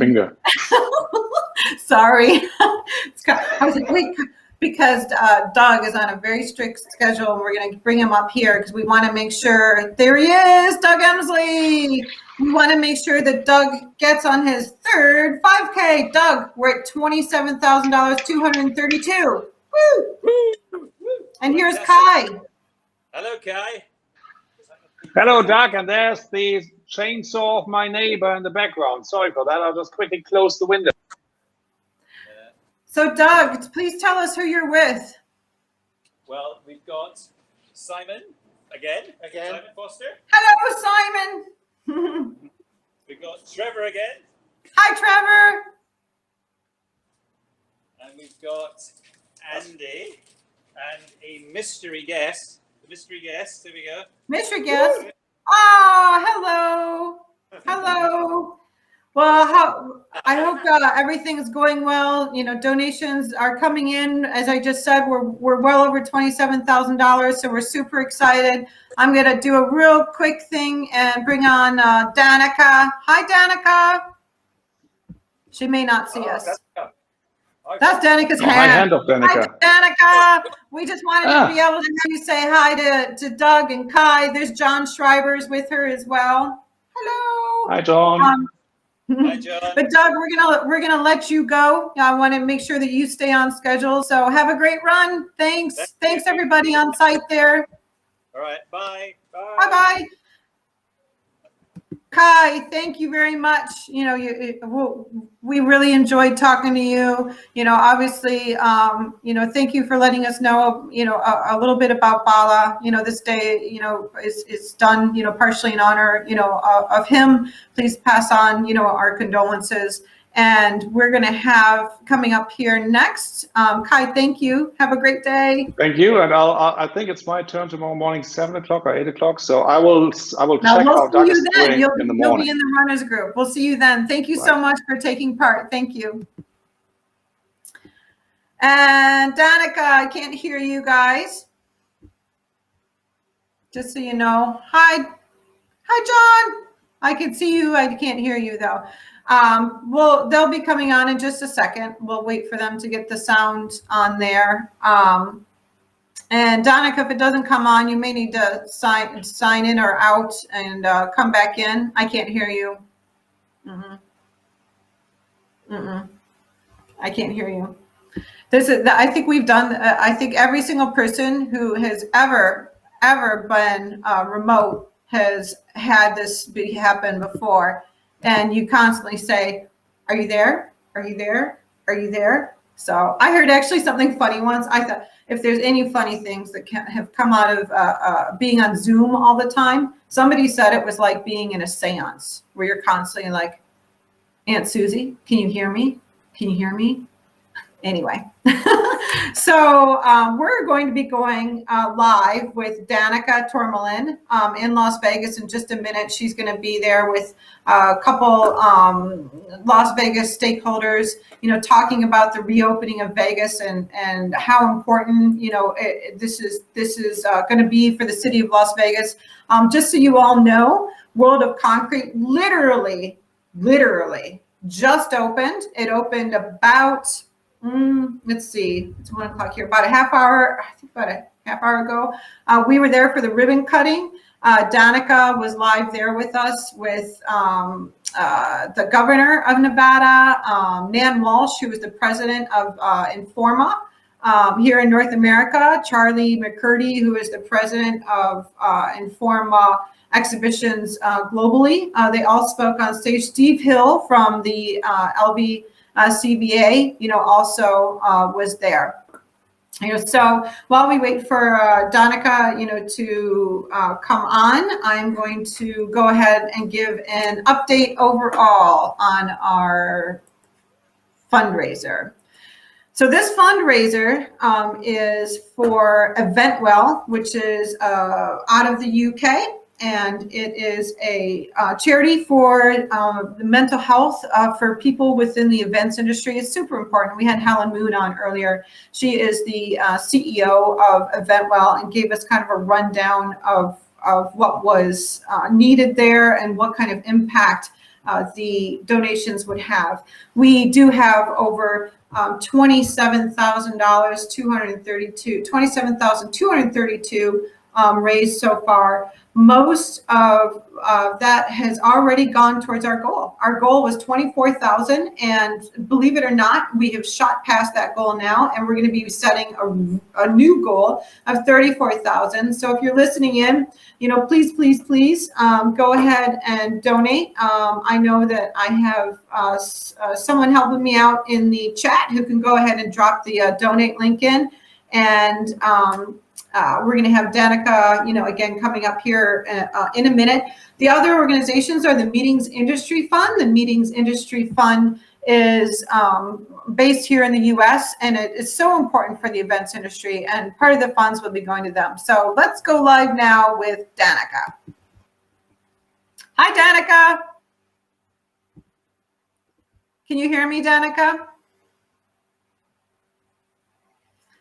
finger. Sorry. I was like, wait, because Doug is on a very strict schedule, and we're going to bring him up here because we want to make sure. There he is, Doug Emsley. We want to make sure that Doug gets on his third 5K. Doug, we're at $27,000, 232. Woo! And here's Kai. Hello, Kai. Hello, Doug, and there's the chainsaw of my neighbor in the background. Sorry for that. I'll just quickly close the window. So, Doug, please tell us who you're with. Well, we've got Simon again. Simon Foster. Hello, Simon. We've got Trevor again. Hi, Trevor. And we've got Andy and a mystery guest. Mystery guest. Here we go. Mystery guest. Oh, hello. Hello. Well, I hope everything is going well. You know, donations are coming in. As I just said, we're well over $27,000, so we're super excited. I'm going to do a real quick thing and bring on Danica. Hi, Danica. She may not see us. That's Danica's hand. Hi, hand of Danica. Hi, Danica. We just wanted to be able to have you say hi to Doug and Kai. There's John Schreiber's with her as well. Hello. Hi, John. Hi, John. But Doug, we're gonna let you go. I want to make sure that you stay on schedule. So have a great run. Thanks everybody on site there. All right. Bye. Bye. Bye bye. Kai, thank you very much. You know, we really enjoyed talking to you. You know, obviously, you know, thank you for letting us know, you know, a little bit about Bala. You know, this day, you know, is done, you know, partially in honor, you know, of him. Please pass on, you know, our condolences. And we're going to have coming up here next. Kai, thank you. Have a great day. Thank you. And I think it's my turn tomorrow morning, 7 o'clock or 8 o'clock. So I will check how Doug is doing in the morning. You'll be in the runners group. We'll see you then. Thank you so much for taking part. Thank you. And Danica, I can't hear you guys. Just so you know. Hi, John. I can see you. I can't hear you though. Well, they'll be coming on in just a second. We'll wait for them to get the sound on there. And Danica, if it doesn't come on, you may need to sign in or out and come back in. I can't hear you. I can't hear you. I think we've done. I think every single person who has ever been remote has had this happen before. And you constantly say, are you there? Are you there? Are you there? So I heard actually something funny once. I thought if there's any funny things that have come out of being on Zoom all the time, somebody said it was like being in a seance where you're constantly like, Aunt Susie, can you hear me? Can you hear me? Anyway, so we're going to be going live with Danica Tormohlen in Las Vegas in just a minute. She's going to be there with a couple Las Vegas stakeholders, you know, talking about the reopening of Vegas and how important, you know, this is going to be for the city of Las Vegas. Just so you all know, World of Concrete literally just opened. It opened about let's see, it's 1 o'clock here, about a half hour ago. We were there for the ribbon cutting. Danica was live there with us with the governor of Nevada, Nan Walsh, who was the president of Informa here in North America, Charlie McCurdy, who is the president of Informa Exhibitions globally. They all spoke on stage. Steve Hill from the LVCVA, you know, also was there. You know, so while we wait for Danica, you know, to come on, I'm going to go ahead and give an update overall on our fundraiser. So this fundraiser is for Eventwell, which is out of the UK. And it is a charity for the mental health for people within the events industry. It's super important. We had Helen Moon on earlier. She is the CEO of Eventwell and gave us kind of a rundown of what was needed there and what kind of impact the donations would have. We do have over $27,232 raised so far. Most of that has already gone towards our goal. Our goal was 24,000, and believe it or not, we have shot past that goal now, and we're going to be setting a new goal of 34,000. So if you're listening in, please go ahead and donate. I know that I have someone helping me out in the chat who can go ahead and drop the donate link in, and we're going to have Danica, again, coming up here in a minute. The other organizations are the Meetings Industry Fund. The Meetings Industry Fund is based here in the U.S., and it is so important for the events industry, and part of the funds will be going to them. So let's go live now with Danica. Hi, Danica. Can you hear me, Danica?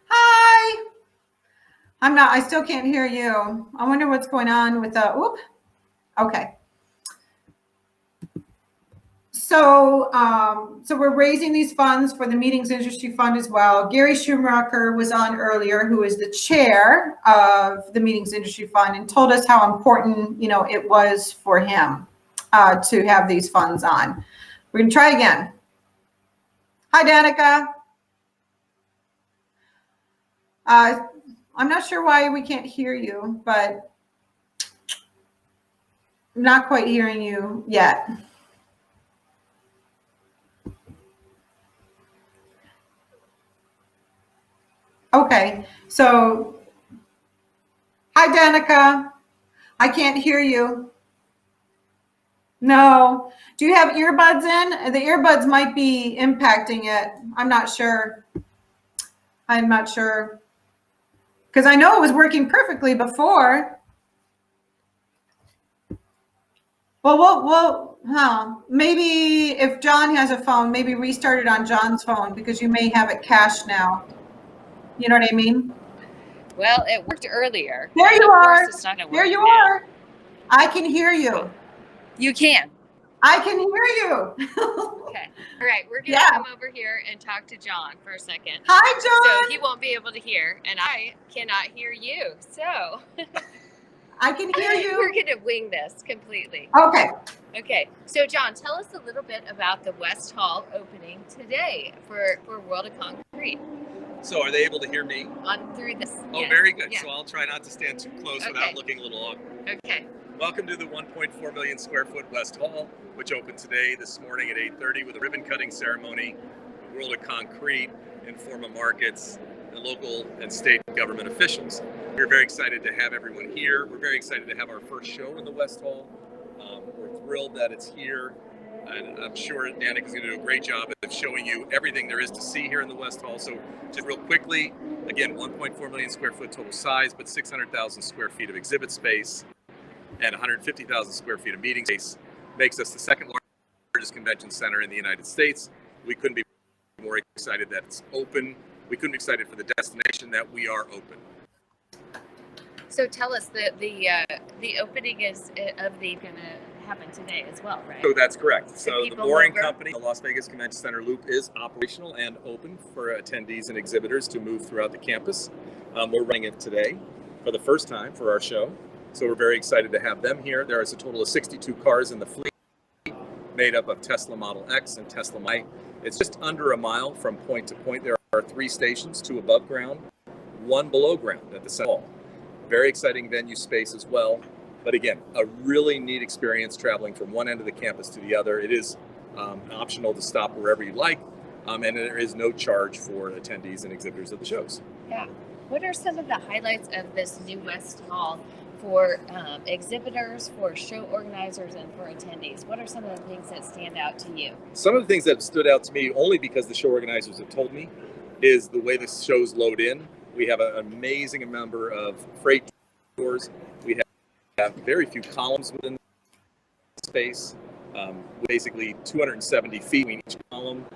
Hi. I still can't hear you. I wonder what's going on with the, okay. So we're raising these funds for the Meetings Industry Fund as well. Gary Schumacher was on earlier, who is the chair of the Meetings Industry Fund, and told us how important, it was for him to have these funds on. We're gonna try again. Hi, Danica. I'm not sure why we can't hear you, but I'm not quite hearing you yet. Okay, so hi, Danica. I can't hear you. No. Do you have earbuds in? The earbuds might be impacting it. I'm not sure. Because I know it was working perfectly before. Well, maybe if John has a phone, maybe restart it on John's phone, because you may have it cached now. You know what I mean? Well, it worked earlier. There you are. There you are. I can hear you. You can. I can hear you. Okay. All right. We're going to come over here and talk to John for a second. Hi, John. So he won't be able to hear, and I cannot hear you. So I can hear you. We're going to wing this completely. Okay. Okay. So, John, tell us a little bit about the West Hall opening today for World of Concrete. So are they able to hear me? Through this. Oh, yes. Very good. Yeah. So I'll try not to stand too close without looking a little awkward. Okay. Welcome to the 1.4 million square foot West Hall, which opened today, this morning at 8:30 with a ribbon cutting ceremony, World of Concrete, Informa Markets, and local and state government officials. We're very excited to have everyone here. We're very excited to have our first show in the West Hall. We're thrilled that it's here. And I'm sure Danica's going to do a great job of showing you everything there is to see here in the West Hall. So just real quickly, again, 1.4 million square foot total size, but 600,000 square feet of exhibit space and 150,000 square feet of meeting space. Makes us the second largest convention center in the United States. We couldn't be more excited that it's open. We couldn't be excited for the destination that we are open. So tell us, the opening is going to happen today as well, right? So that's correct. So the Mooring Moggre Company, the Las Vegas Convention Center Loop, is operational and open for attendees and exhibitors to move throughout the campus. We're running it today for the first time for our show. So we're very excited to have them here. There is a total of 62 cars in the fleet, made up of Tesla Model X and Tesla Model Y. It's just under a mile from point to point. There are 3 stations, 2 above ground, 1 below ground at the Center Hall. Very exciting venue space as well. But again, a really neat experience traveling from one end of the campus to the other. It is optional to stop wherever you like, and there is no charge for attendees and exhibitors of the shows. Yeah. What are some of the highlights of this new West Hall for exhibitors, for show organizers, and for attendees? What are some of the things that stand out to you? Some of the things that stood out to me, only because the show organizers have told me, is the way the shows load in. We have an amazing number of freight doors. We have very few columns within the space, basically 270 feet between each column.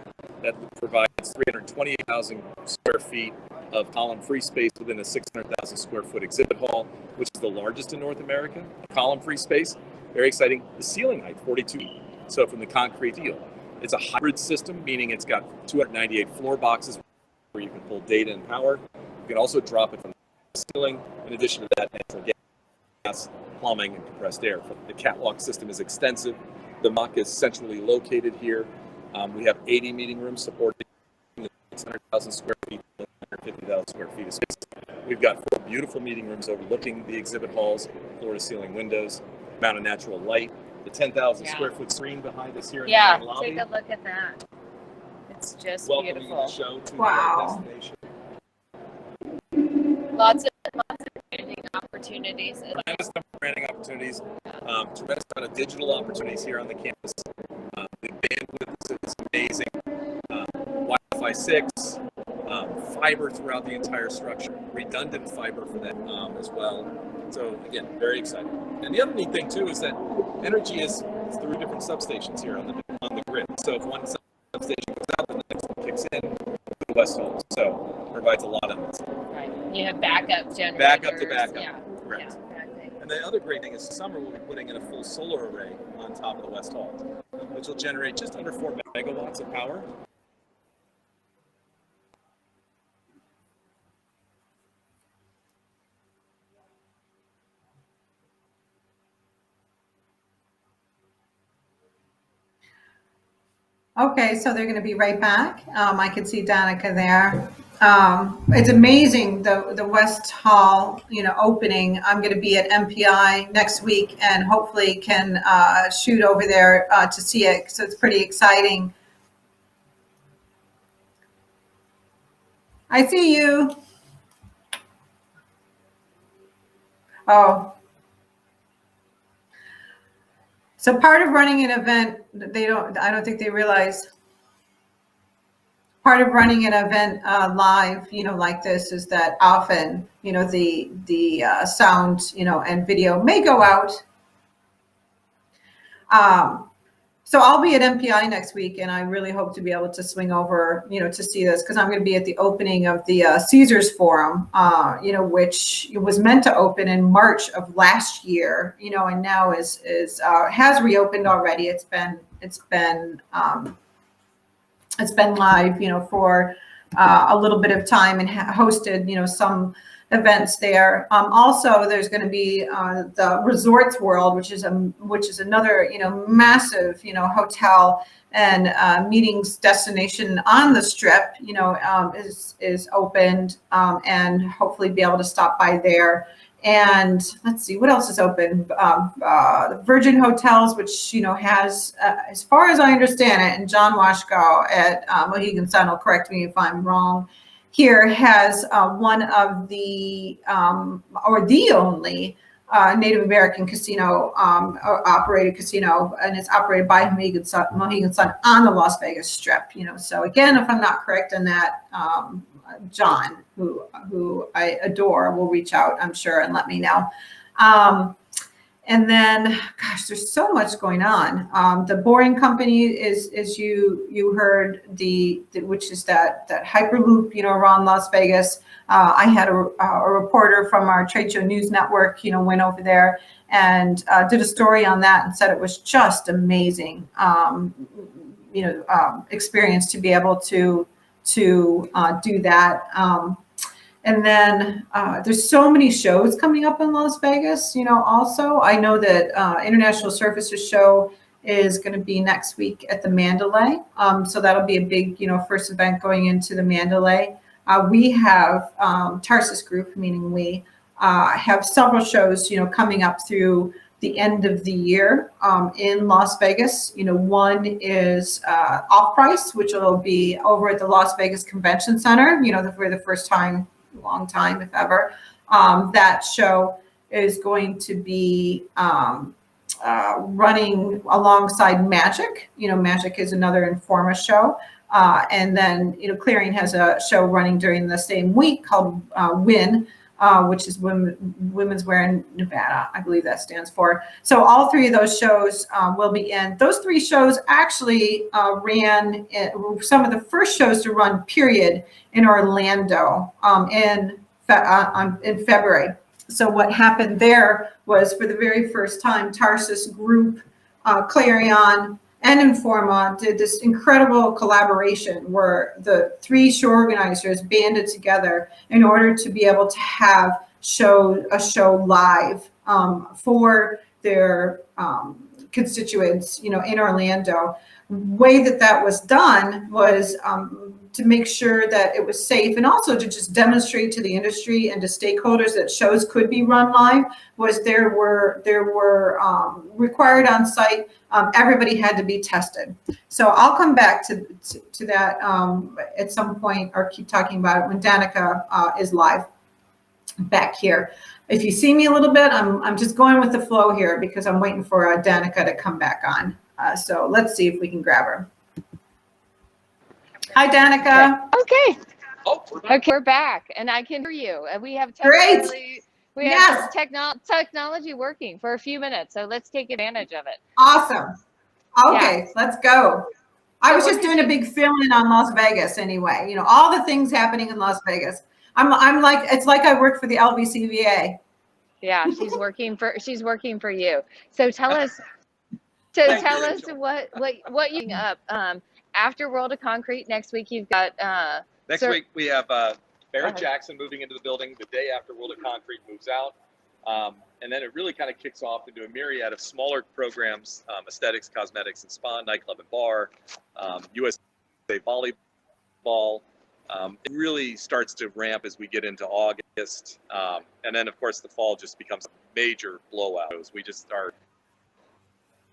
That provides 328,000 square feet of column-free space within a 600,000 square foot exhibit hall, which is the largest in North America. Column-free space, very exciting. The ceiling height, 42 feet. So from the concrete deal, it's a hybrid system, meaning it's got 298 floor boxes where you can pull data and power. You can also drop it from the ceiling. In addition to that, natural gas, plumbing, and compressed air. The catwalk system is extensive. The Moggre is centrally located here. We have 80 meeting rooms supporting 600,000 square feet, 150,000 square feet of space. We've got 4 beautiful meeting rooms overlooking the exhibit halls, floor-to-ceiling windows, amount of natural light. The 10,000 square foot screen behind us here in the lobby. Take a look at that. It's just Welcoming beautiful. the show to Wow. the destination. Lots of branding opportunities. Tremendous number of branding opportunities, tremendous amount of digital opportunities here on the campus. The bandwidth is amazing. Wi-Fi 6, fiber throughout the entire structure, redundant fiber for that as well. So again, very exciting. And the other neat thing too is that energy is through different substations here on the grid. So if one substation goes out, the next one kicks in to the West Hall. So it provides a lot of it. Right. You have backup generators. Backup to backup. Yeah. Correct. Yeah, exactly. And the other great thing is this summer we'll be putting in a full solar array on top of the West Hall, which will generate just under 4 megawatts of power. Okay, so they're going to be right back. I can see Danica there. It's amazing the West Hall, opening. I'm going to be at MPI next week and hopefully can shoot over there to see it. So it's pretty exciting. I see you. Oh. So part of running an event, I don't think they realize, part of running an event live, like this is that often, the sound, and video may go out. So I'll be at MPI next week, and I really hope to be able to swing over, to see this, because I'm going to be at the opening of the Caesars Forum, which was meant to open in March of last year, and now has reopened already. It's been live, for a little bit of time and hosted, some events there. Also, there's going to be the Resorts World, which is another massive hotel and meetings destination on the Strip. Is opened, and hopefully be able to stop by there. And let's see what else is open. The Virgin Hotels, which has, as far as I understand it, and John Washko at Mohegan Sun will correct me if I'm wrong, here has one of the, or the only Native American casino, operated casino, and it's operated by Mohegan Sun on the Las Vegas Strip. So again, if I'm not correct on that, John, who I adore, will reach out, I'm sure, and let me know. And then, gosh, there's so much going on. The Boring Company is you heard which is that Hyperloop, around Las Vegas. I had a reporter from our Trade Show News Network, went over there and did a story on that and said it was just amazing, experience to be able to do that. And then there's so many shows coming up in Las Vegas, also. I know that International Services Show is going to be next week at the Mandalay. So that'll be a big, first event going into the Mandalay. We have Tarsus Group, meaning we have several shows, coming up through the end of the year in Las Vegas. One is Off Price, which will be over at the Las Vegas Convention Center, for the first time, long time, if ever. That show is going to be running alongside Magic. Magic is another Informa show. And then, Clearing has a show running during the same week called WIN, which is Women's Wear in Nevada, I believe that stands for. So all three of those shows will be in. Those three shows actually ran some of the first shows to run, period, in Orlando in February. So what happened there was, for the very first time, Tarsus Group, Clarion, and Informa did this incredible collaboration where the 3 show organizers banded together in order to be able to have a show live for their constituents, in Orlando. Way that was done was to make sure that it was safe, and also to just demonstrate to the industry and to stakeholders that shows could be run live. Was there were required on site. Everybody had to be tested. So I'll come back to that at some point, or keep talking about it when Danica is live back here. If you see me a little bit, I'm just going with the flow here because I'm waiting for Danica to come back on. So let's see if we can grab her. Hi, Danica. Okay. Oh, Okay, we're back, and I can hear you. And we have Yes. technology working for a few minutes, so let's take advantage of it. Awesome. Okay, Yeah. let's go. I was just doing a big fill-in on Las Vegas anyway. All the things happening in Las Vegas. I'm like, it's like I work for the LVCVA. Yeah, she's working for you. So tell us what you up after World of Concrete next week. You've got next week we have Barrett Jackson moving into the building the day after World of Concrete moves out. And then it really kind of kicks off into a myriad of smaller programs, aesthetics, cosmetics, and spa, nightclub and bar, USA volleyball. It really starts to ramp as we get into August. And then, of course, the fall just becomes a major blowout. We just are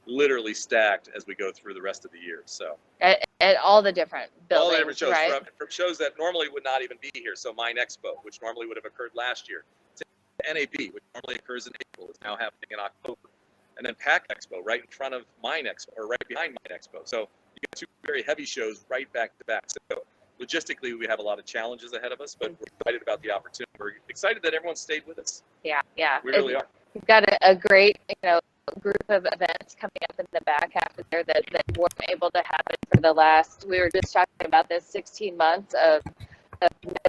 literally stacked as we go through the rest of the year. So at all the different buildings, all the different shows, right? from shows that normally would not even be here. So Mine Expo, which normally would have occurred last year, to NAB, which normally occurs in April, is now happening in October. And then Pack Expo, right in front of Mine Expo, or right behind Mine Expo. So you got 2 very heavy shows right back to back. So logistically, we have a lot of challenges ahead of us, but we're excited about the opportunity. We're excited that everyone stayed with us. Yeah. We really are. We've got a great, group of events coming up in the back half of there that weren't able to happen for the last. We were just talking about this 16 months of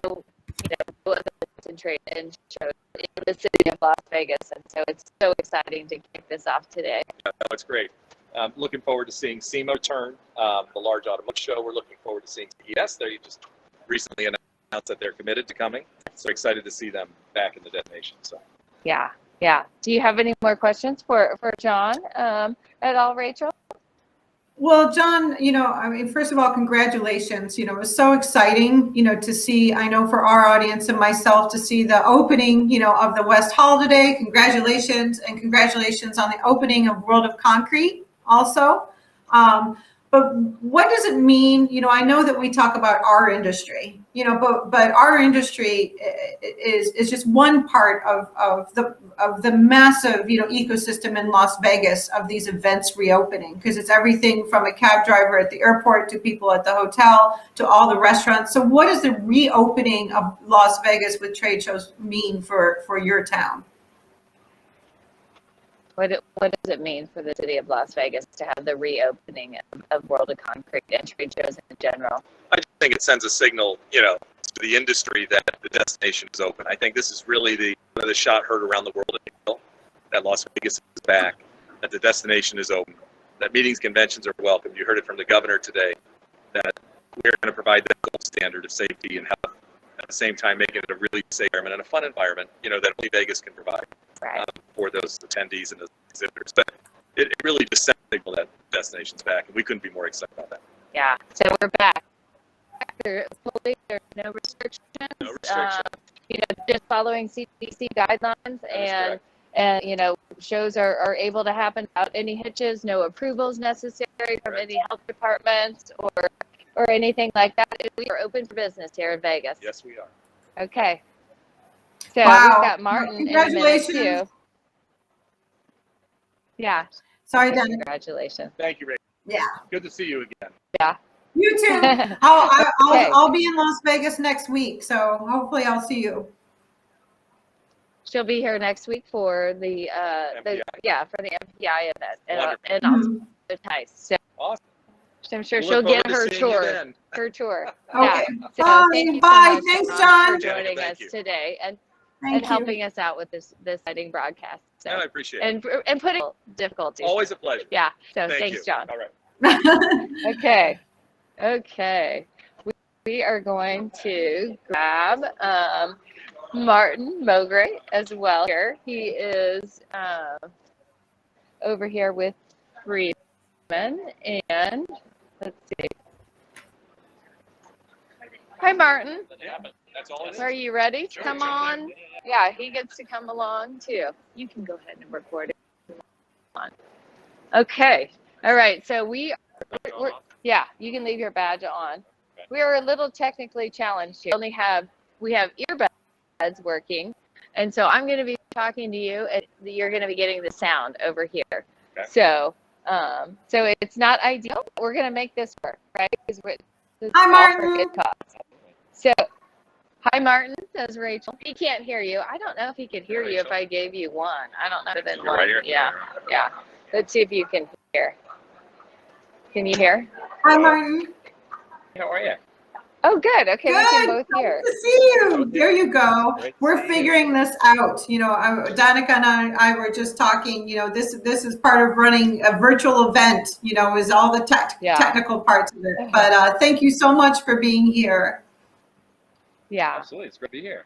no events and trade and shows in the city of Las Vegas, and so it's so exciting to kick this off today. It's great. Looking forward to seeing SEMA return, the large automotive show. We're looking forward to seeing CES. They just recently announced that they're committed to coming. So excited to see them back in the destination. So Yeah. Do you have any more questions for John at all, Rachel? Well, John, first of all, congratulations. It was so exciting, to see, I know for our audience and myself, to see the opening, of the West Hall today. Congratulations, and congratulations on the opening of World of Concrete also. But what does it mean? I know that we talk about our industry, but our industry is just one part of the massive, ecosystem in Las Vegas of these events reopening, because it's everything from a cab driver at the airport to people at the hotel to all the restaurants. So what does the reopening of Las Vegas with trade shows mean for your town? What does it mean for the city of Las Vegas to have the reopening of World of Concrete and trade shows in general? I just think it sends a signal, to the industry that the destination is open. I think this is really the shot heard around the world that Las Vegas is back, that the destination is open, that meetings, conventions are welcome. You heard it from the governor today, that we're going to provide the gold standard of safety and health, at the same time making it a really safe environment and a fun environment, that only Vegas can provide. Right. For those attendees and those exhibitors. But it really just sent a signal that the destination's back, and we couldn't be more excited about that. Yeah, so we're back. There's no restrictions. No restrictions. Just following CDC guidelines, and shows are able to happen without any hitches, no approvals necessary from any health departments or anything like that. We are open for business here in Vegas. Yes, we are. Okay. So Wow. we've got Martin in a minute too. Yeah. Sorry, Dan. Congratulations. Thank you, Ray. Yeah. Good to see you again. Yeah. You too. Okay. I'll be in Las Vegas next week, so hopefully I'll see you. She'll be here next week for the MPI. for the MPI event and Wonderful. also Tice. So Awesome. I'm sure We'll she'll look get forward her to seeing you tour. then. Her tour. Okay. Yeah. So Bye. thank you Bye. So much, Thanks, John, for John. joining Thank us you. today and Thank you. helping us out with this exciting broadcast. So Yeah, I appreciate it. and putting difficulties. Always a pleasure. Yeah. So Thank thanks, you. John. All right. Okay. Okay. We are going to grab Martin Moggre as well here. He is over here with Freeman. And let's see. Hi, Martin. Are you ready? Come on. Yeah, he gets to come along too. You can go ahead and record it. Okay. All right. So we're yeah, you can leave your badge on. We are a little technically challenged here. We have earbuds working, and so I'm going to be talking to you, and you're going to be getting the sound over here. Okay. So it's not ideal. But we're going to make this work, right? Hi, Martin. So, hi, Martin, says Rachel. He can't hear you. I don't know if he could hear you if I gave you one. I don't know. Than one. Right here? Yeah. Let's see if you can hear. Can you hear? Hi, Martin. How are you? Oh, good. Okay, Good. we can both hear. Good to see you. There you go. We're figuring this out. You know, Danica and I were just talking. You know, this is part of running a virtual event. You know, is all the technical parts of it. But thank you so much for being here. Yeah. Absolutely. It's great to be here.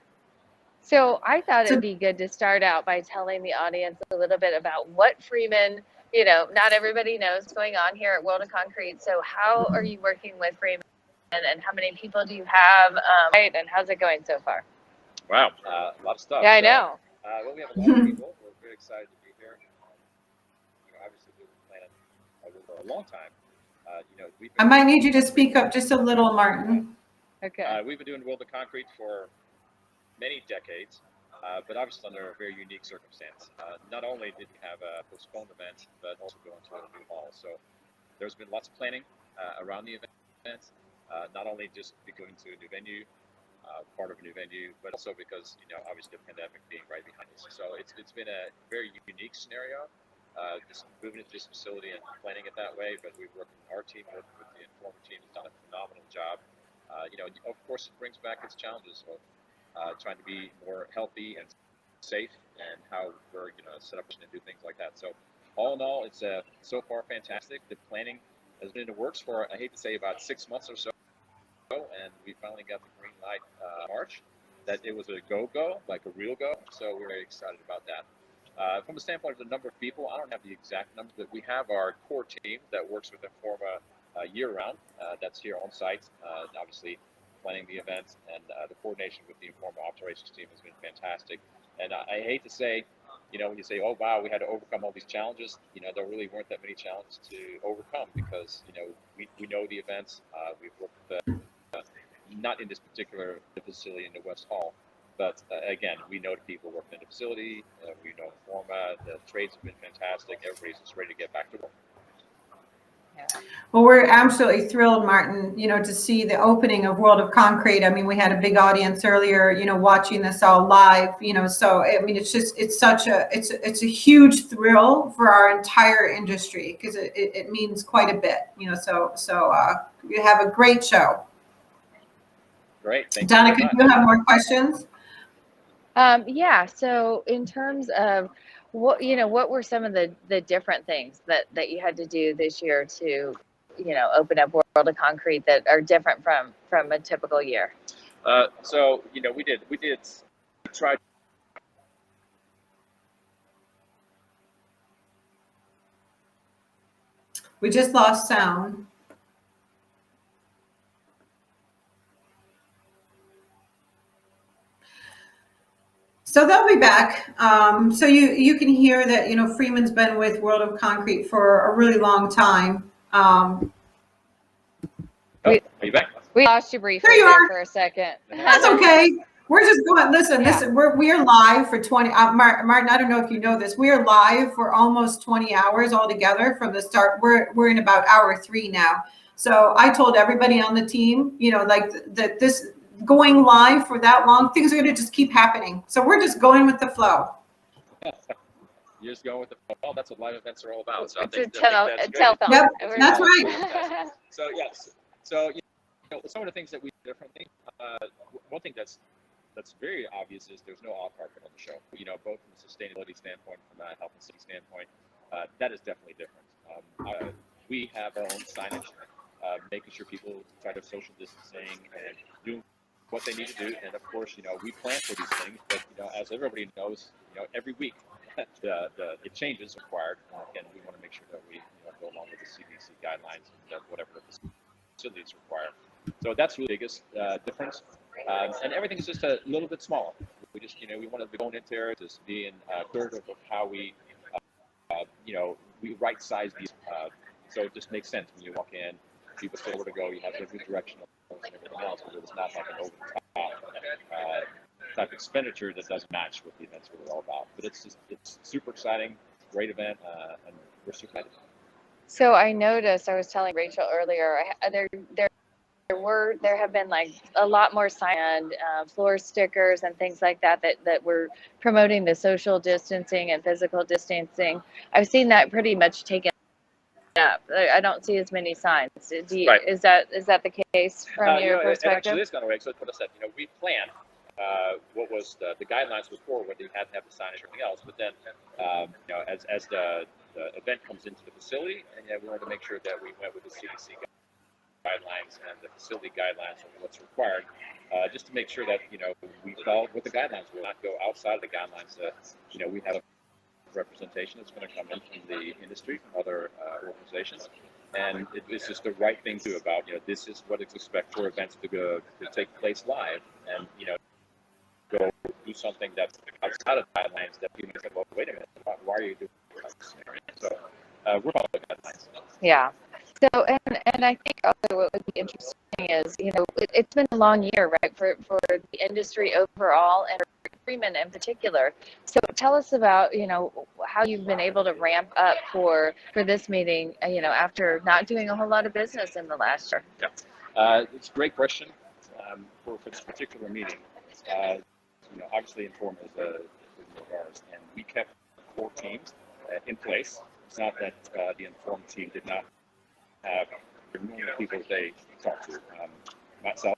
So I thought it'd be good to start out by telling the audience a little bit about what Freeman, you know, not everybody knows what's going on here at World of Concrete. So how are you working with Freeman, and how many people do you have, right, and how's it going so far? Wow, a lot of stuff. Yeah, I know. Well, we have a lot of people. We're very excited to be here. You know, obviously, we've been planning over a long time. You know, I might need you to speak up just a little, Martin. Okay. We've been doing World of Concrete for many decades, but obviously under a very unique circumstance. Not only did we have a postponed event, but also going to a new hall. So there's been lots of planning around the event, not only just going to a new venue, part of a new venue, but also because, you know, obviously the pandemic being right behind us. So it's been a very unique scenario, just moving into this facility and planning it that way. But our team, working with the Informer team, has done a phenomenal job. You know, of course, it brings back its challenges of trying to be more healthy and safe, and how we're, you know, set up and do things like that. So all in all, it's so far fantastic. The planning has been in the works for, I hate to say, about 6 months or so, and we finally got the green light March that it was a go, like a real go. So we're very excited about that. From the standpoint of the number of people, I don't have the exact number, but we have our core team that works with Informa year-round. That's here on site, obviously planning the event, and the coordination with the Informa operations team has been fantastic. And I hate to say, you know, when you say, oh, wow, we had to overcome all these challenges, you know, there really weren't that many challenges to overcome, because, you know, we know the events. We've worked with not in this particular facility in the West Hall, but again, we know the people working in the facility. We know Informa. The trades have been fantastic. Everybody's just ready to get back to work. Well, we're absolutely thrilled, Martin, you know, to see the opening of World of Concrete. I mean, we had a big audience earlier, you know, watching this all live, you know, so I mean, it's a huge thrill for our entire industry, because it means quite a bit, you know, so you have a great show. Great. Thank Danica, you. do you have more questions? Yeah. So in terms of what were some of the different things that you had to do this year to, you know, open up World of Concrete that are different from a typical year? So, you know, we tried. We just lost sound. So they'll be back. So you can hear that, you know, Freeman's been with World of Concrete for a really long time. Are you back? We lost you briefly There you are. for a second. That's okay. We're just going. Listen. We're live for 20. Martin, I don't know if you know this. We are live for almost 20 hours altogether from the start. We're in about hour 3 now. So I told everybody on the team, you know, like that this going live for that long, things are going to just keep happening. So we're just going with the flow. You're just going with the flow. That's what live events are all about. So It's a telephone. Yep, that's right. So yes. So, you know, some of the things that we do differently. One thing that's very obvious is there's no off-carpet on the show. You know, both from a sustainability standpoint, from a health and safety standpoint, that is definitely different. we have our own signage, making sure people try to social distancing and doing what they need to do. And of course, we plan for these things, but as everybody knows, every week the changes required. Again, we want to make sure that we go along with the CDC guidelines and whatever the facilities require. So that's really the biggest difference. And everything is just a little bit smaller. We just, we want to be going into there, just being assertive of how we, we right size these. So it just makes sense when you walk in, people say where to go, you have every direction and everything else, but it's not like an over the top type expenditure that doesn't match what the event's really all about. But it's super exciting, great event, and we're super excited. So I noticed, I was telling Rachel earlier, there have been like a lot more sign floor stickers and things like that were promoting the social distancing and physical distancing. I've seen that pretty much taken up. I don't see as many signs. Right. Is that the case from your perspective? It actually is going away. So what I said, we planned what was the guidelines before, whether you had to have the signage or anything else. But then, as the event comes into the facility, and we wanted to make sure that we went with the CDC guidelines and the facility guidelines of what's required, just to make sure that we followed what the guidelines will not go outside of the guidelines. We have a representation that's going to come in from the industry, from other organizations, and it's just the right thing to do about this is what is expected for events to take place live, and go do something that's outside of the guidelines that people say, well, wait a minute, why are you doing this scenario? So we're following the guidelines. Yeah. So, and I think also what would be interesting is, it's been a long year, right, for the industry overall and for Freeman in particular. So tell us about, how you've been able to ramp up for this meeting, after not doing a whole lot of business in the last year. Yeah. It's a great question for this particular meeting. Obviously Inform is one of ours, and we kept 4 teams in place. It's not that the Inform team did not have normal people they talk to. Myself,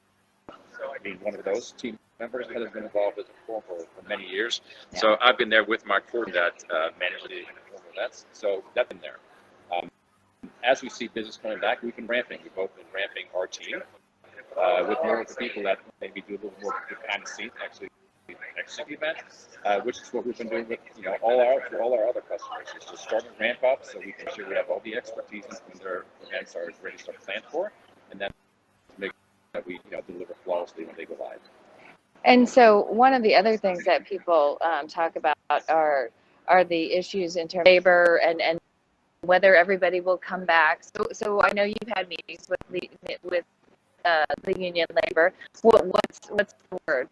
being one of those team members that has been involved with Inform for many years. Yeah. So I've been there with my core that manage the Inform events. So that's been there. As we see business coming back, we've been ramping. We've both been ramping our team with more of the people that maybe do a little more behind the scenes, actually execute the event, which is what we've been doing with all our other customers. It's just starting to ramp up so we can make sure we have all the expertise when their events are ready to start planned for, and then make sure that we deliver flawlessly when they go live. And so one of the other things that people talk about are the issues in terms of labor and whether everybody will come back. So I know you've had meetings with the union labor. What's the word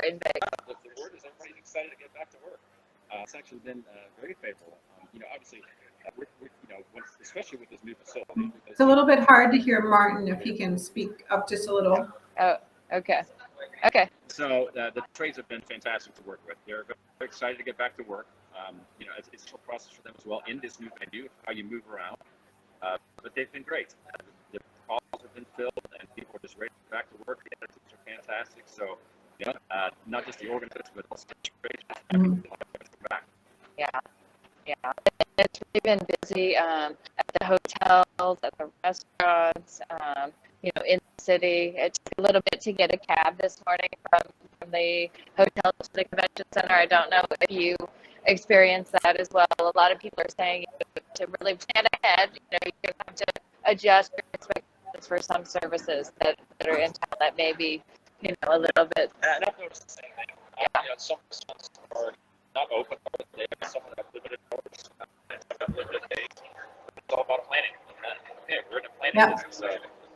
in Vegas? The word is everybody's excited to get back to work. It's actually been very favorable. Obviously, especially with this new facility. It's a little bit hard to hear Martin if he can speak up just a little. Oh, okay. Okay. So the trades have been fantastic to work with. They're very excited to get back to work. It's a process for them as well in this new venue, how you move around. But they've been great. The calls have been filled, and people are just ready to get back to work. The attitudes are fantastic. So, not just the organization, but also the trades. Back. Yeah. It's really been busy at the hotels, at the restaurants, in the city. It took a little bit to get a cab this morning from the hotel to the convention center. I don't know if you experienced that as well. A lot of people are saying to really plan ahead, you're going to have to adjust your expectations for some services that are in town that may be, a little bit. And I've noticed the same thing. Some restaurants are not open, or they have some that have limited hours, have limited days. It's all about planning. We're in a planning business, so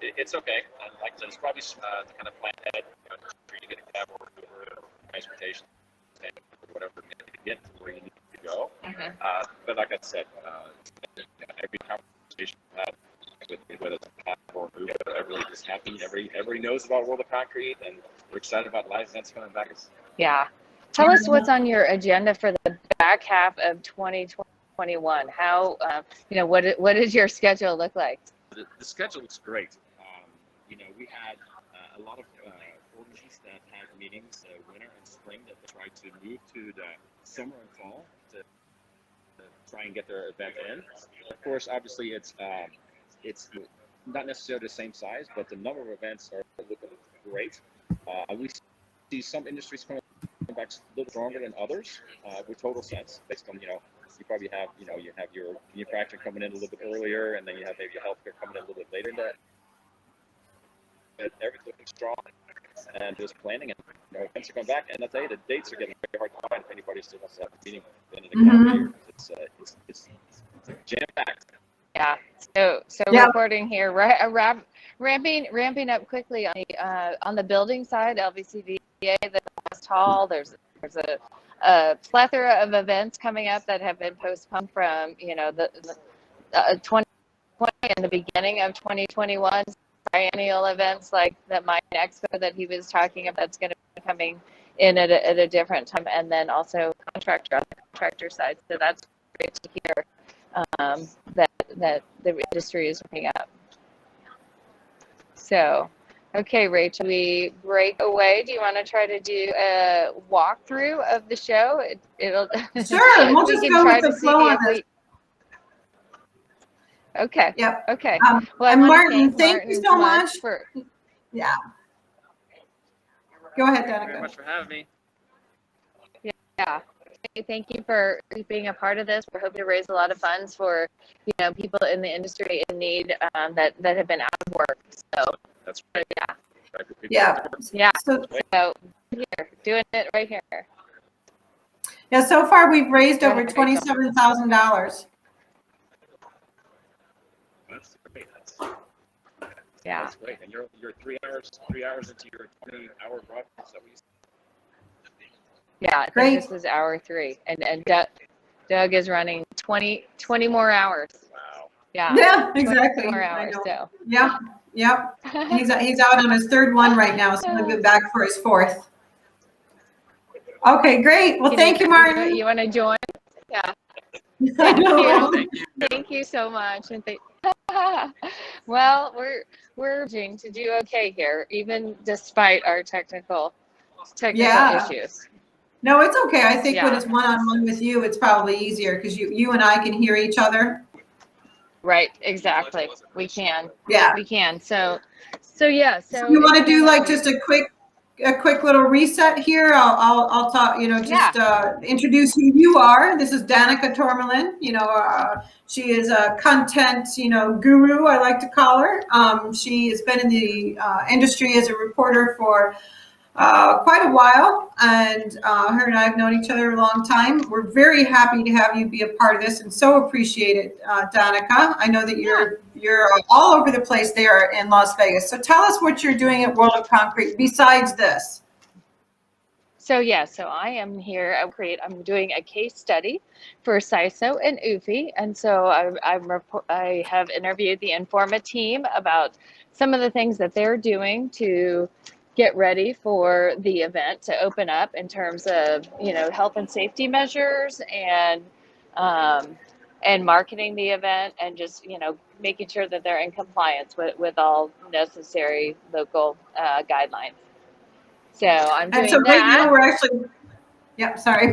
it's okay. And like I said, it's probably to kind of plan ahead, to get a cab or transportation, whatever to get to where you need to go. Mm-hmm. But like I said, every conversation I have, whether it's a cab or Uber, everybody just happy. Everybody knows about World of Concrete, and we're excited about live events coming back. Yeah. Tell us what's on your agenda for the back half of 2021. How, what does your schedule look like? The schedule looks great. We had a lot of organizations that had meetings winter and spring that they tried to move to the summer and fall to try and get their event in. Of course, obviously, it's it's not necessarily the same size, but the number of events are looking great. We see some industries coming back a little stronger than others, with total sense, based on, you probably have, you have your manufacturing coming in a little bit earlier, and then you have maybe your healthcare coming in a little bit later. That everything's looking strong, and just planning, and events are coming back. And I'll tell you, the dates are getting very hard to find if anybody still wants to have a meeting at the end of the calendar year. It's jam-packed. Yeah. So reporting here, ramping up quickly on the building side, LVCVA, the West Hall. There's a plethora of events coming up that have been postponed from the 2020 and the beginning of 2021. Biennial events like the Mine Expo that he was talking about, that's going to be coming in at a different time, and then also on the contractor side. So that's great to hear that the industry is picking up. So, okay, Rachel, we break away. Do you want to try to do a walkthrough of the show? It'll Sure, we'll just go with the flow on this. Okay. Yep. Okay. Well, and Martin, thank you so much for. Yeah. Go ahead, Danica. Thank you very much for having me. Yeah. Thank you for being a part of this. We're hoping to raise a lot of funds for, people in the industry in need that have been out of work. So that's right. Yeah. Yeah. So here, doing it right here. Yeah. So far, we've raised over $27,000. That's great. Yeah. That's great. And you're 3 hours into your 20-hour broadcast. Yeah, great. This is hour 3, and Doug is running 20 more hours. Wow. Yeah, exactly. More hours. So. Yep. He's out on his 3rd one right now, so he'll be back for his 4th. Okay, great. Well, thank you, Martin. You want to join? Yeah. Thank you so much. And well, we're working to do okay here, even despite our technical issues. No, it's okay. I think when it's one-on-one with you, it's probably easier because you and I can hear each other. Right. Exactly. We can. Yeah. We can. So yeah. So you want to do like just a quick little reset here? I'll talk. Introduce who you are. This is Danica Tormohlen. She is a content guru, I like to call her. She has been in the industry as a reporter for quite a while, and her and I have known each other a long time. We're very happy to have you be a part of this, and so appreciate it, Danica. I know that you're all over the place there in Las Vegas. So tell us what you're doing at World of Concrete besides this. So I am here. I'm doing a case study for CISO and UFI, and so I have interviewed the Informa team about some of the things that they're doing to get ready for the event to open up in terms of health and safety measures and marketing the event, and just making sure that they're in compliance with all necessary local guidelines. So I'm doing that. Right now we're actually. Yep. Sorry.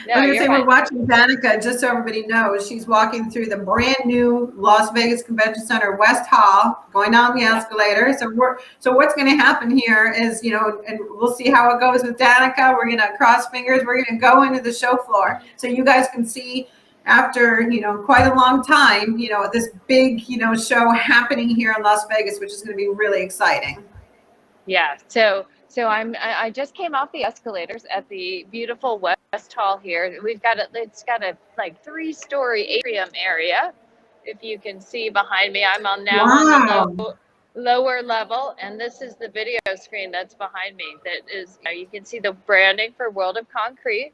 No, I'm going to say fine. we're watching Danica, just so everybody knows. She's walking through the brand new Las Vegas Convention Center West Hall, going down the escalator. So what's going to happen here is, and we'll see how it goes with Danica. We're going to cross fingers. We're going to go into the show floor so you guys can see after, quite a long time, this big, show happening here in Las Vegas, which is going to be really exciting. Yeah. So I just came off the escalators at the beautiful West Hall here. It's got a like 3-story atrium area. If you can see behind me, I'm on the lower level, and this is the video screen that's behind me. That is, you can see the branding for World of Concrete.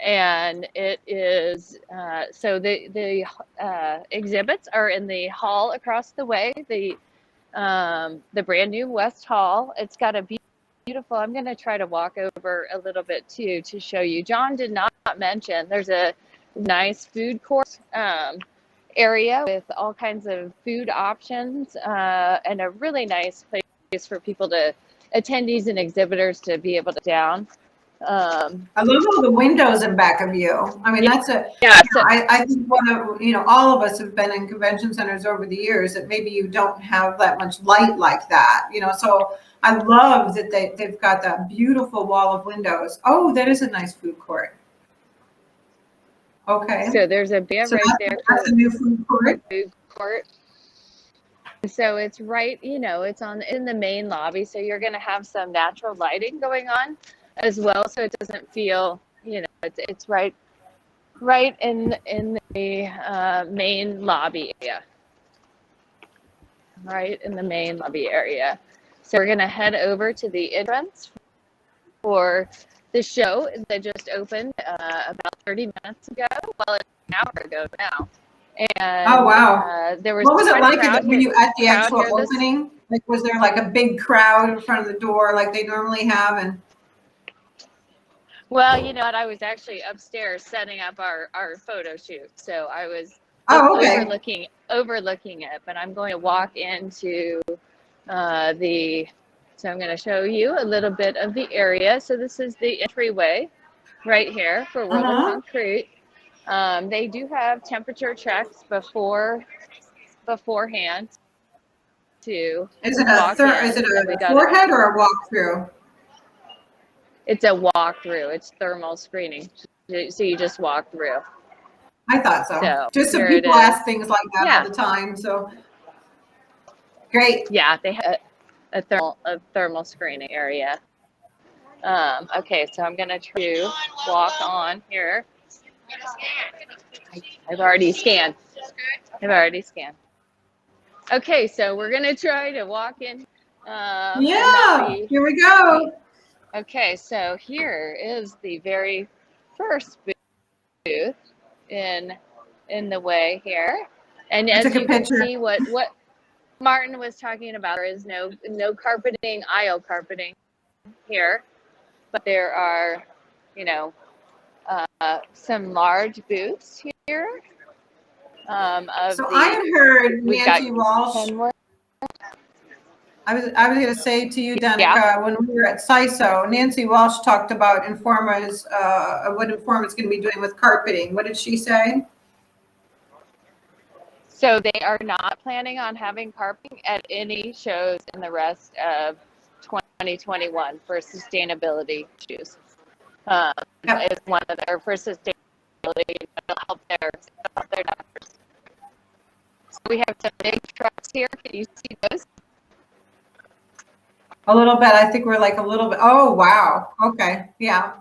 And it is, so the exhibits are in the hall across the way, the brand new West Hall. It's got a beautiful, I'm going to try to walk over a little bit too to show you. John did not mention there's a nice food court area with all kinds of food options, and a really nice place for people attendees and exhibitors to be able to down. I love all the windows in back of you. I mean, that's a, Yeah, so I think one of, all of us have been in convention centers over the years that maybe you don't have that much light like that, so I love that they've got that beautiful wall of windows. Oh, that is a nice food court. Okay. so there's a band So right there for that's a new food court. food court. So it's right, it's in the main lobby. So you're going to have some natural lighting going on as well. So it doesn't feel, it's right in the main lobby area. Right in the main lobby area. So we're going to head over to the entrance for the show that just opened about 30 minutes ago. Well, it's an hour ago now. And, oh, wow. There was what was it like when you at the crowd actual here this- opening? Like, was there like a big crowd in front of the door like they normally have? And Well, you know what? I was actually upstairs setting up our photo shoot. So I was overlooking it, but I'm going to walk into so I'm going to show you a little bit of the area. So this is the entryway right here for World of Concrete. They do have temperature checks beforehand to is it walk in. is it a forehead or a walkthrough? It's a walkthrough. It's thermal screening. So you just walk through. I thought so. So, Just some here it people is. ask things like that all the time. So great. Yeah, they have a thermal screening area. Okay, so I'm gonna try to walk on here. I've already scanned. Okay, so we're gonna try to walk in. Here we go. Okay, so here is the very first booth in the way here, and as you can see, what Martin was talking about, there is no carpeting, aisle carpeting here, but there are, some large booths here. I had heard Nancy Walsh. I was going to say to you, Danica, when we were at CISO, Nancy Walsh talked about Informa's, what Informa's going to be doing with carpeting. What did she say? So they are not planning on having carpeting at any shows in the rest of 2021 for sustainability issues. It's one of their for sustainability. It'll help their numbers. So we have some big trucks here. Can you see those? A little bit. I think we're like a little bit. Oh, wow. Okay. Yeah.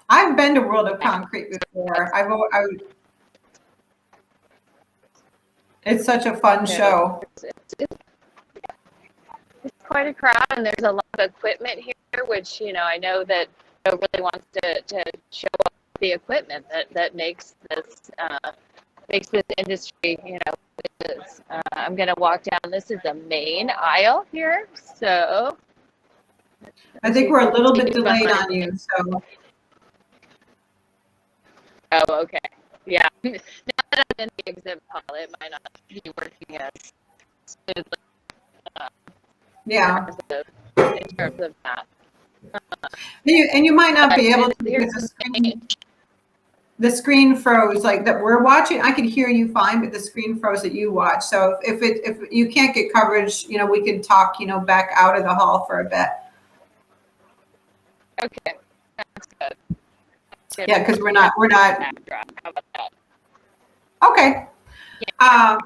I've been to World of Concrete before. It's such a fun show. It's quite a crowd, and there's a lot of equipment here, which, I know that really wants to show off the equipment that makes this industry, I'm going to walk down. This is the main aisle here. So I think we're a little bit delayed on you. So. Oh, okay. Yeah. Now that I'm in the exhibit hall, it might not be working as smoothly. In terms of that. And you might not be able to because the screen froze like that we're watching. I can hear you fine, but the screen froze that you watch. So if you can't get coverage, we can talk, back out of the hall for a bit. Okay, that's good. Yeah, because we're not. Backdrop. How about that? Okay. Yeah.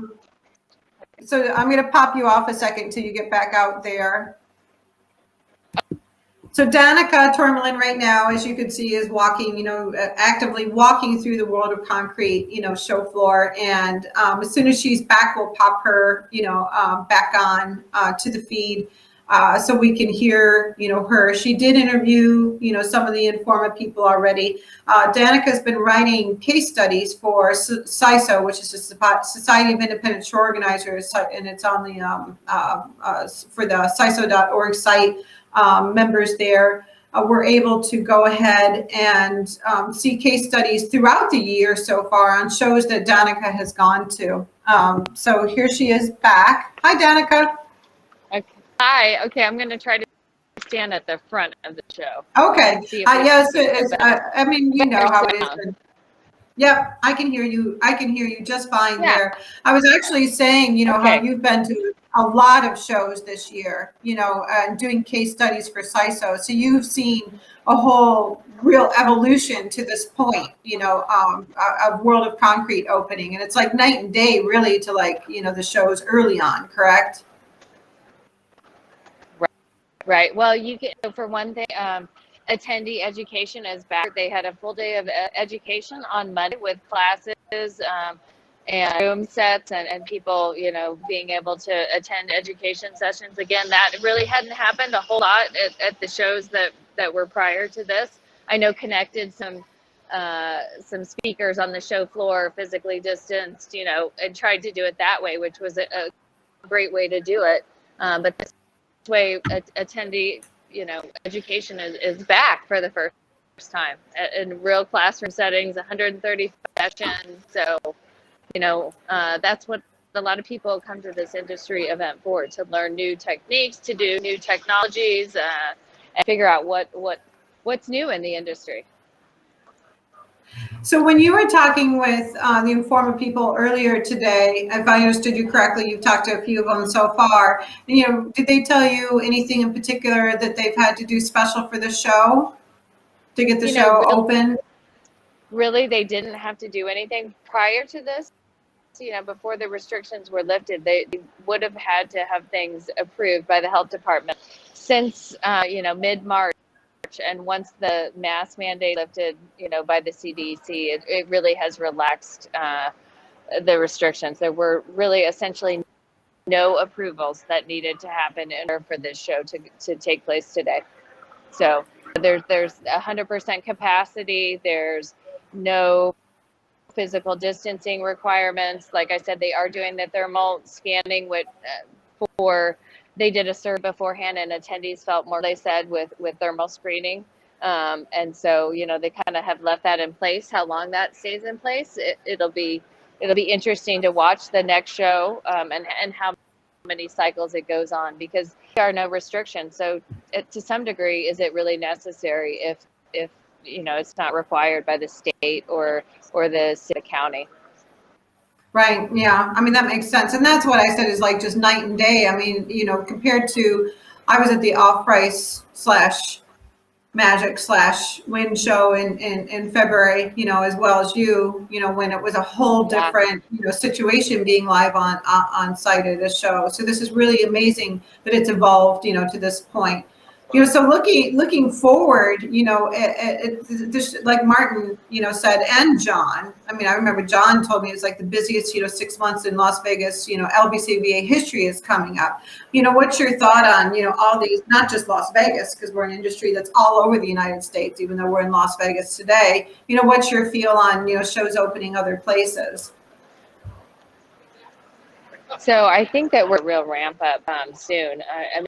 So I'm going to pop you off a second till you get back out there. So Danica Tormohlen right now, as you can see, is walking, actively walking through the World of Concrete, show floor. And as soon as she's back, we'll pop her, back on to the feed so we can hear, her. She did interview, some of the Informa people already. Danica's been writing case studies for CISO, which is the Society of Independent Show Organizers, and it's on the for the CISO.org site. Members there were able to go ahead and see case studies throughout the year so far on shows that Danica has gone to. So here she is back. Hi, Danica. Okay. Hi. Okay, I'm going to try to stand at the front of the show. Okay. See if we Yes, can- I mean, you know how it is. Sound. Yep, I can hear you. I can hear you just fine Yeah. there. I was actually saying, you know, how Okay. you've been to a lot of shows this year, you know, doing case studies for CISO. So you've seen a whole real evolution to this point, you know, of World of Concrete opening. And it's like night and day really to like, you know, the shows early on, correct? Right. Well, you can, for one thing, attendee education is back. They had a full day of education on Monday with classes and room sets and people, you know, being able to attend education sessions. Again, that really hadn't happened a whole lot at the shows that were prior to this. I know connected some speakers on the show floor, physically distanced, you know, and tried to do it that way, which was a great way to do it. But this way, attendee, you know, education is back for the first time in real classroom settings, 130 sessions. So, you know, that's what a lot of people come to this industry event for, to learn new techniques, to do new technologies, and figure out what's new in the industry. So when you were talking with the Informa people earlier today, if I understood you correctly, you've talked to a few of them so far. And, you know, did they tell you anything in particular that they've had to do special for the show to get the show open? Really, they didn't have to do anything prior to this. You know, before the restrictions were lifted, they would have had to have things approved by the health department since, you know, mid-March. And once the mask mandate lifted, you know, by the CDC, it really has relaxed the restrictions. There were really essentially no approvals that needed to happen in order for this show to take place today. So there's 100% capacity. There's no physical distancing requirements. Like I said, they are doing the thermal scanning they did a survey beforehand and attendees felt more, they said, with thermal screening. And so, you know, they kind of have left that in place. How long that stays in place, it'll be interesting to watch the next show and how many cycles it goes on, because there are no restrictions. So to some degree, is it really necessary if you know, it's not required by the state or the city county? Right. Yeah. I mean, that makes sense. And that's what I said is like just night and day. I mean, you know, compared to, I was at the Off-Price / Magic / Win show in February, you know, as well as you know, when it was a whole different, you know, situation being live on site at a show. So this is really amazing that it's evolved, you know, to this point. You know, so looking forward, you know, like Martin, you know, said, and John, I mean, I remember John told me it's like the busiest, you know, 6 months in Las Vegas, you know, LVCVA history is coming up. You know, what's your thought on, you know, all these, not just Las Vegas, because we're an industry that's all over the United States, even though we're in Las Vegas today. You know, what's your feel on, you know, shows opening other places? So I think that we're a real ramp up soon. I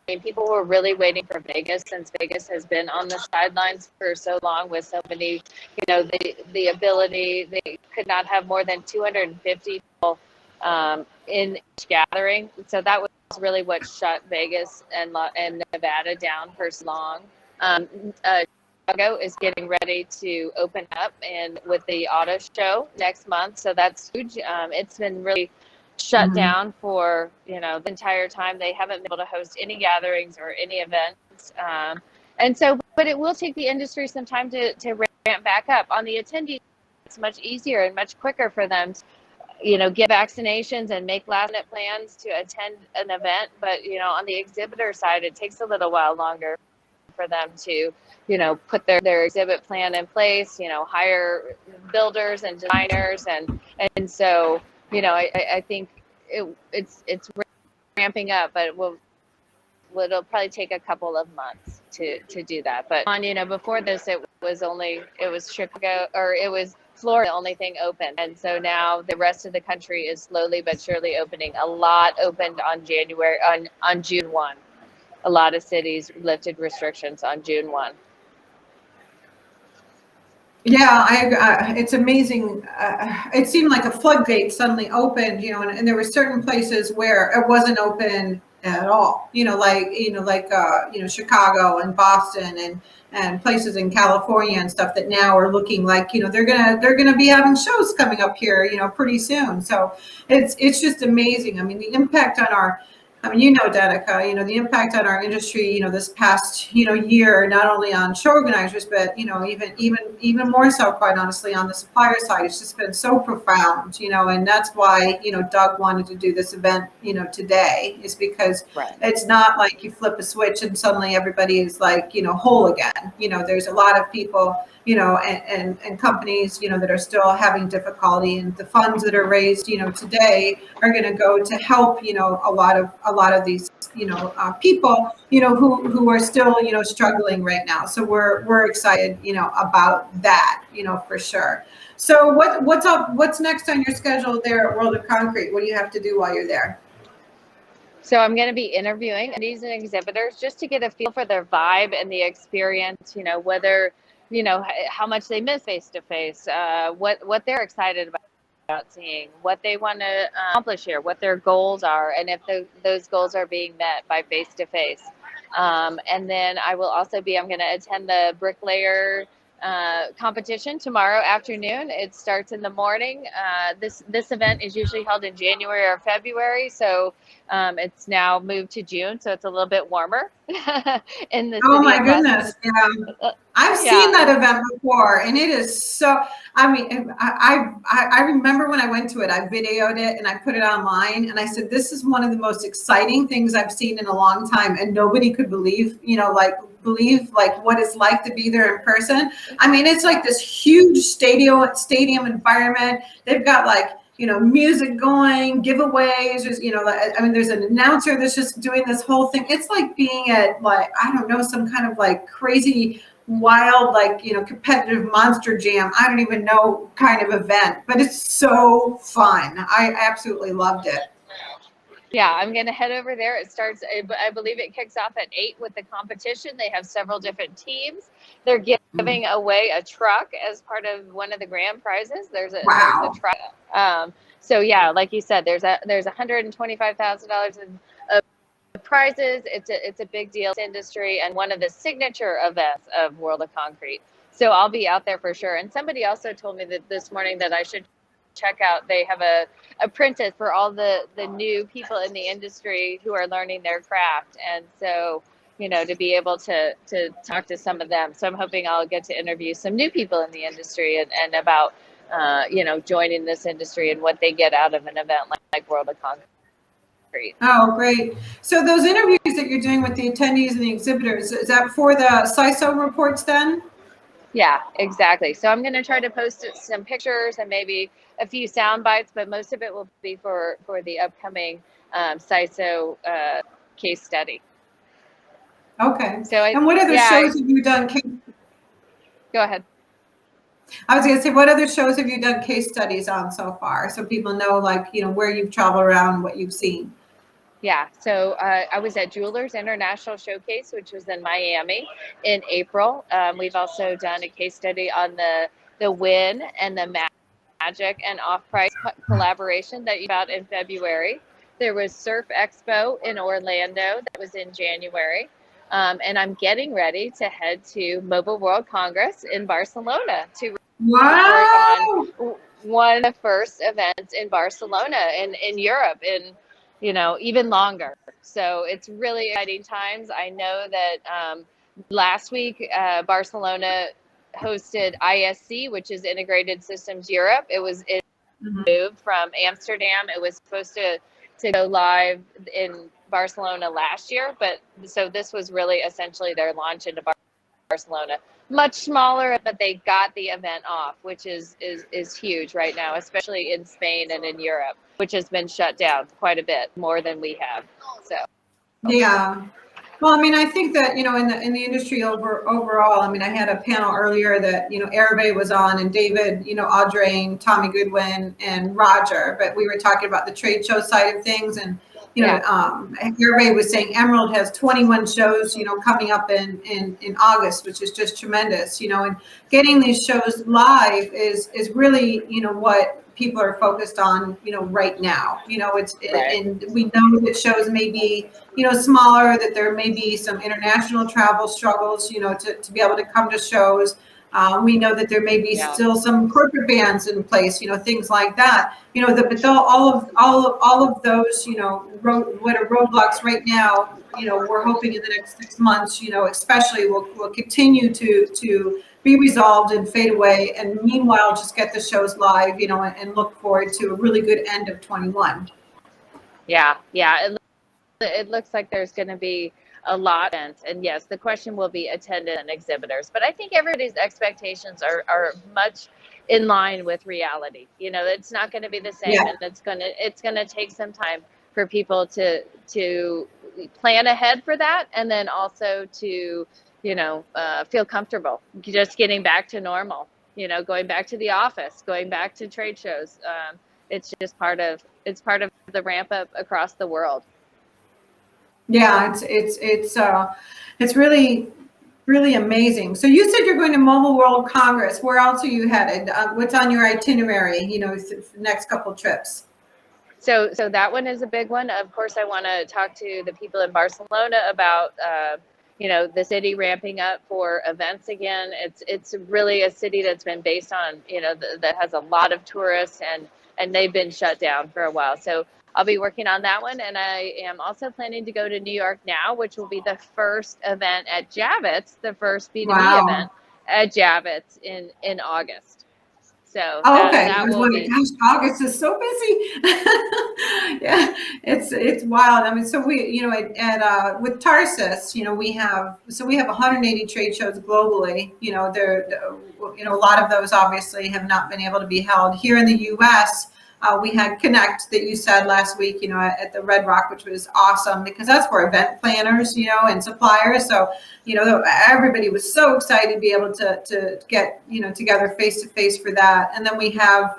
mean, people were really waiting for Vegas, since Vegas has been on the sidelines for so long with so many, you know, the ability, they could not have more than 250 people in each gathering. So that was really what shut Vegas and Nevada down for so long. Chicago is getting ready to open up and with the auto show next month. So that's huge. It's been really shut down for, you know, the entire time. They haven't been able to host any gatherings or any events. And so, but it will take the industry some time to ramp back up. On the attendees, it's much easier and much quicker for them to, you know, get vaccinations and make last-minute plans to attend an event. But, you know, on the exhibitor side, it takes a little while longer for them to, you know, put their exhibit plan in place, you know, hire builders and designers. And so, you know, I think it's ramping up, but it'll probably take a couple of months to do that. But you know, before this, it was Chicago, or it was Florida, the only thing open. And so now the rest of the country is slowly but surely opening. A lot opened on June 1. A lot of cities lifted restrictions on June 1. Yeah, it's amazing. It seemed like a floodgate suddenly opened, you know, and there were certain places where it wasn't open at all. Chicago and Boston and places in California and stuff that now are looking like, they're gonna be having shows coming up here, pretty soon. So it's just amazing. I mean, the impact on our, Danica, the impact on our industry, this past, year, not only on show organizers, but, even more so, quite honestly, on the supplier side, it's just been so profound, and that's why, Doug wanted to do this event, today, is because it's not like you flip a switch and suddenly everybody is like, whole again. There's a lot of people, and companies, that are still having difficulty, and the funds that are raised, today are going to go to help, a lot of these, people, who are still, struggling right now. So we're excited, about that, for sure. So what's up? What's next on your schedule there at World of Concrete? What do you have to do while you're there? So I'm going to be interviewing these exhibitors just to get a feel for their vibe and the experience, whether, how much they miss face-to-face, what they're excited about seeing, what they want to accomplish here, what their goals are, and if those goals are being met by face-to-face. And then I'm going to attend the bricklayer competition tomorrow afternoon. It starts in the morning. This event is usually held in January or February, so it's now moved to June, so it's a little bit warmer in the city. Oh my goodness! Yeah, I've seen that event before, and it is so. I mean, I remember when I went to it, I videoed it and I put it online, and I said, "This is one of the most exciting things I've seen in a long time," and nobody could believe, what it's like to be there in person. I mean, it's like this huge stadium environment. They've got music going, giveaways. There's, there's an announcer that's just doing this whole thing. It's like being at some kind of crazy, wild, competitive Monster Jam. I don't even know kind of event, but it's so fun. I absolutely loved it. Yeah, I'm going to head over there. It starts, I believe it kicks off at 8 with the competition. They have several different teams. They're giving away a truck as part of one of the grand prizes. There's a truck. So yeah, like you said, there's $125,000 of prizes. It's a big deal in the industry and one of the signature events of World of Concrete. So I'll be out there for sure. And somebody also told me that this morning that I should check out. They have a apprentice for all the new people in the industry who are learning their craft, and so to be able to talk to some of them. So I'm hoping I'll get to interview some new people in the industry and about joining this industry and what they get out of an event like World of Concrete. Oh, great. So those interviews that you're doing with the attendees and the exhibitors, is that for the CISO reports then? Yeah, exactly. So I'm going to try to post some pictures and maybe a few sound bites, but most of it will be for the upcoming CISO case study. Okay. So and what other shows have you done? Go ahead. I was going to say, what other shows have you done case studies on so far, so people know, where you've traveled around, what you've seen? Yeah, so I was at Jewelers International Showcase, which was in Miami in April. We've also done a case study on the Win and the Magic and Off-Price collaboration that you got in February. There was Surf Expo in Orlando that was in January. And I'm getting ready to head to Mobile World Congress in Barcelona to report on one of the first events in Barcelona in Europe in even longer. So it's really exciting times. I know that last week Barcelona hosted ISC, which is Integrated Systems Europe. It moved from Amsterdam. It was supposed to go live in Barcelona last year, but so this was really essentially their launch into Barcelona. Much smaller, but they got the event off, which is huge right now, especially in Spain and in Europe, which has been shut down quite a bit more than we have. So yeah. Well, I think that, in the industry overall, I had a panel earlier that, Hervé was on, and David, Audrey, Tommy Goodwin, and Roger, but we were talking about the trade show side of things, and Hervé was saying Emerald has 21 shows, coming up in August, which is just tremendous, and getting these shows live is really, what people are focused on, right now. Right. And we know that shows may be, smaller, that there may be some international travel struggles, to be able to come to shows. We know that there may be Yeah. still some corporate bans in place, things like that. But all of those, what are roadblocks right now, we're hoping in the next 6 months, especially will continue to be resolved and fade away. And meanwhile, just get the shows live, and look forward to a really good end of 21. Yeah. It looks like there's going to be a lot. And yes, the question will be attendance and exhibitors. But I think everybody's expectations are much in line with reality. It's not going to be the same, and it's going to take some time for people to plan ahead for that, and then also to feel comfortable just getting back to normal, going back to the office, going back to trade shows. It's just part of the ramp up across the world. Yeah, it's really, really amazing. So you said you're going to Mobile World Congress. Where else are you headed? What's on your itinerary, next couple trips? So that one is a big one. Of course, I want to talk to the people in Barcelona about the city ramping up for events again. It's really a city that's been based on, that has a lot of tourists, and they've been shut down for a while. So I'll be working on that one. And I am also planning to go to New York now, which will be the first event at Javits, the first B2B event at Javits in August. So okay. that I was will wondering, gosh, August is so busy. Yeah, it's wild. I mean, so we, with Tarsus, we have 180 trade shows globally. A lot of those obviously have not been able to be held here in the U.S. We had Connect that you said last week, at the Red Rock, which was awesome because that's for event planners, and suppliers. So, everybody was so excited to be able to get, together face to face for that. And then we have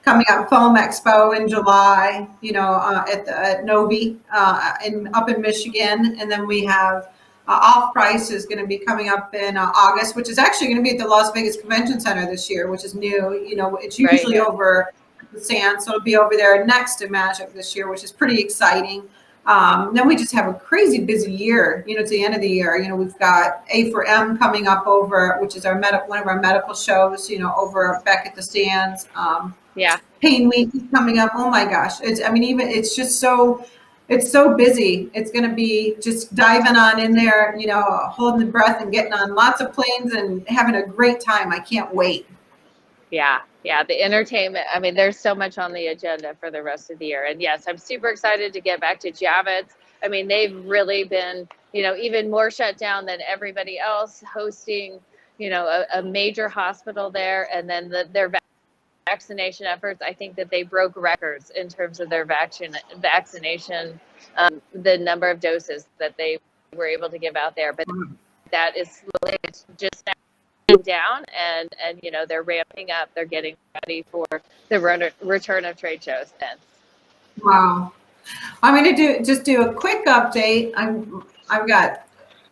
coming up Foam Expo in July, at Novi up in Michigan. And then we have Off Price is going to be coming up in August, which is actually going to be at the Las Vegas Convention Center this year, which is new. It's usually over the Sands, so it'll be over there next to Magic this year, which is pretty exciting. Then we just have a crazy busy year, to the end of the year. We've got A4M coming up over, which is one of our medical shows, over back at the Sands. Pain Week is coming up. Oh my gosh. It's just so, it's so busy. It's going to be just diving on in there, holding the breath and getting on lots of planes and having a great time. I can't wait. Yeah, the entertainment. I mean, there's so much on the agenda for the rest of the year. And yes, I'm super excited to get back to Javits. I mean, they've really been, even more shut down than everybody else, hosting, a major hospital there. And then their vaccination efforts, I think that they broke records in terms of their vaccination, the number of doses that they were able to give out there. But that is slowly just down, and they're ramping up. They're getting ready for the return of trade shows then. Wow. I'm going to do a quick update. I've got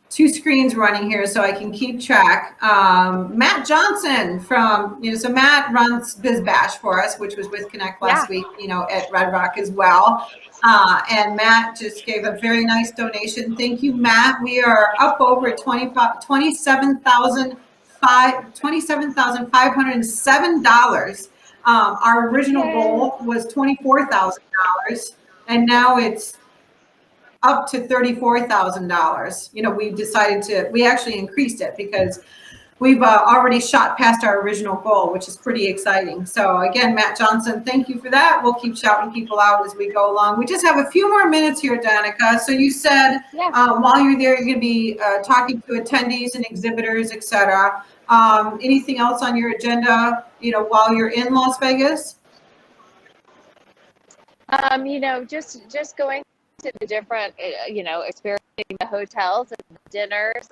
2 screens running here so I can keep track. Matt Johnson from, so Matt runs Biz Bash for us, which was with Connect last week, at Red Rock as well. And Matt just gave a very nice donation. Thank you, Matt. We are up over $27,507. Our original goal was $24,000, and now it's up to $34,000. We actually increased it because we've already shot past our original goal, which is pretty exciting. So again, Matt Johnson, thank you for that. We'll keep shouting people out as we go along. We just have a few more minutes here, Danica. So you said while you're there, you're going to be talking to attendees and exhibitors, etc. Anything else on your agenda, while you're in Las Vegas? Just going to the different, experiencing the hotels and the dinners.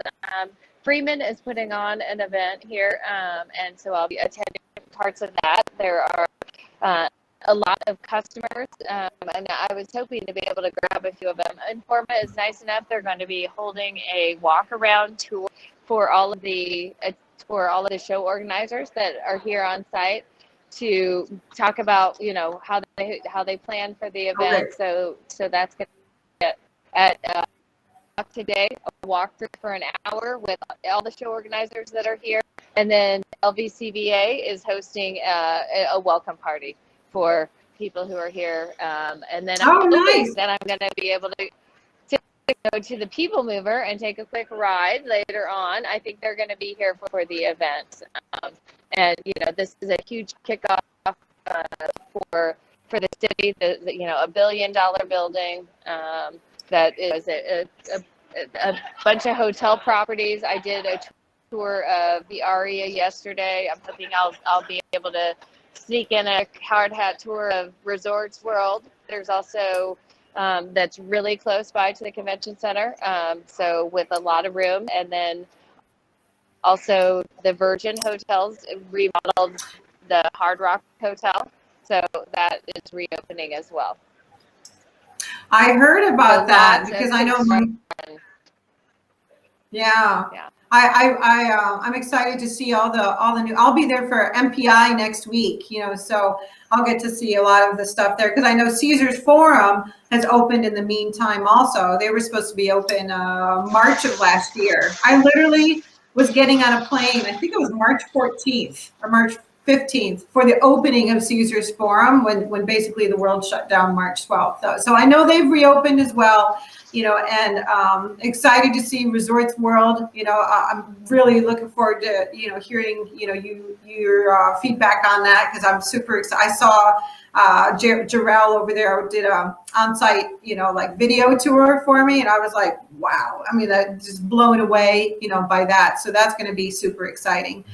Freeman is putting on an event here, and so I'll be attending parts of that. There are a lot of customers, and I was hoping to be able to grab a few of them. Informa is nice enough. They're going to be holding a walk-around tour for all of the show organizers that are here on site. to talk about, you know, how they plan for the event. Okay. So that's going to be at today, a walkthrough for an hour with all the show organizers that are here, and then LVCVA is hosting a welcome party for people who are here, and then nice. then I'm going to be able to go to the People Mover and take a quick ride later on. I think they're going to be here for the event, and you know, this is a huge kickoff for the city. You know, $1 billion building. That is a bunch of hotel properties. I did a tour of the Aria yesterday. I'm hoping I'll be able to sneak in a hard hat tour of Resorts World. There's also that's really close by to the convention center, so with a lot of room. And then also the Virgin Hotels remodeled the Hard Rock Hotel, so that is reopening as well. I heard about that because I know. Yeah. I'm excited to see all the new. I'll be there for MPI next week, you know, so I'll get to see a lot of the stuff there because I know Caesars Forum has opened in the meantime. Also, they were supposed to be open March of last year. I literally was getting on a plane. I think it was March 14th or March 15th for the opening of Caesars Forum when basically the world shut down March 12th. So I know they've reopened as well, you know, and excited to see Resorts World. You know, I'm really looking forward to, you know, hearing, you know, your feedback on that because I'm super excited. I saw Jarrell over there did a on-site, you know, like video tour for me, and I was like, wow. I mean, that just blown away, you know, by that. So that's going to be super exciting.